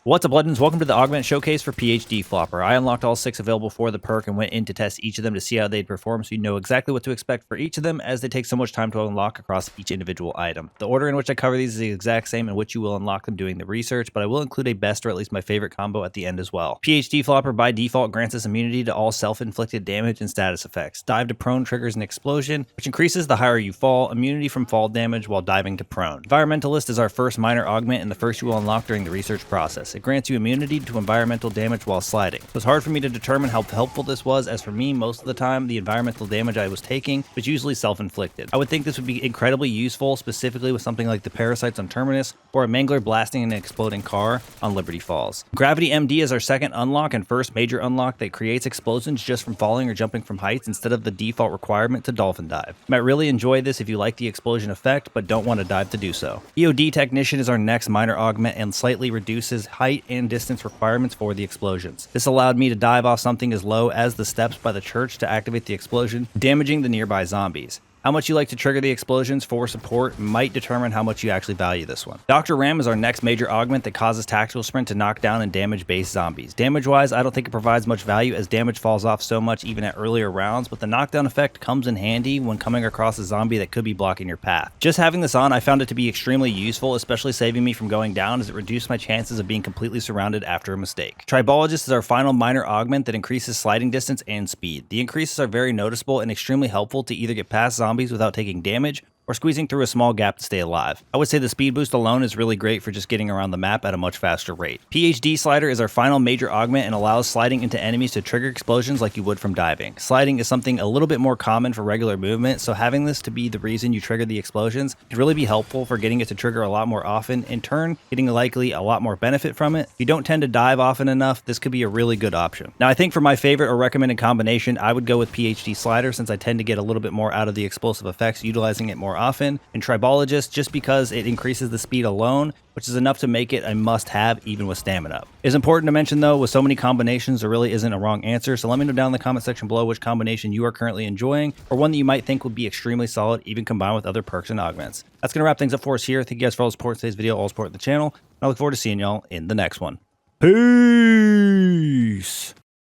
What's up, legends? Welcome to the Augment Showcase for PhD Flopper. I unlocked all 6 available for the perk and went in to test each of them to see how they'd perform, so you know exactly what to expect for each of them, as they take so much time to unlock across each individual item. The order in which I cover these is the exact same in which you will unlock them doing the research, but I will include a best or at least my favorite combo at the end as well. PhD Flopper by default grants us immunity to all self-inflicted damage and status effects. Dive to prone triggers an explosion, which increases the higher you fall, immunity from fall damage while diving to prone. Environmentalist is our first minor augment and the first you will unlock during the research process. It grants you immunity to environmental damage while sliding. It was hard for me to determine how helpful this was, as for me, most of the time, the environmental damage I was taking was usually self-inflicted. I would think this would be incredibly useful, specifically with something like the parasites on Terminus, or a mangler blasting an exploding car on Liberty Falls. Gravity MD is our second unlock and first major unlock that creates explosions just from falling or jumping from heights instead of the default requirement to dolphin dive. You might really enjoy this if you like the explosion effect, but don't want to dive to do so. EOD Technician is our next minor augment and slightly reduces height and distance requirements for the explosions. This allowed me to dive off something as low as the steps by the church to activate the explosion, damaging the nearby zombies. How much you like to trigger the explosions for support might determine how much you actually value this one. Dr. Ram is our next major augment that causes tactical sprint to knock down and damage base zombies. Damage-wise, I don't think it provides much value as damage falls off so much even at earlier rounds, but the knockdown effect comes in handy when coming across a zombie that could be blocking your path. Just having this on, I found it to be extremely useful, especially saving me from going down as it reduced my chances of being completely surrounded after a mistake. Tribologist is our final minor augment that increases sliding distance and speed. The increases are very noticeable and extremely helpful to either get past zombies without taking damage or squeezing through a small gap to stay alive. I would say the speed boost alone is really great for just getting around the map at a much faster rate. PhD Slider is our final major augment and allows sliding into enemies to trigger explosions like you would from diving. Sliding is something a little bit more common for regular movement, so having this to be the reason you trigger the explosions can really be helpful for getting it to trigger a lot more often, in turn getting likely a lot more benefit from it. If you don't tend to dive often enough, this could be a really good option. Now I think for my favorite or recommended combination, I would go with PhD Slider since I tend to get a little bit more out of the explosive effects utilizing it more often, and Tribologist just because it increases the speed alone, which is enough to make it a must-have even with stamina up. It's important to mention though, with so many combinations, there really isn't a wrong answer, so let me know down in the comment section below which combination you are currently enjoying, or one that you might think would be extremely solid, even combined with other perks and augments. That's going to wrap things up for us here. Thank you guys for all the support in today's video, all support the channel, and I look forward to seeing y'all in the next one. Peace!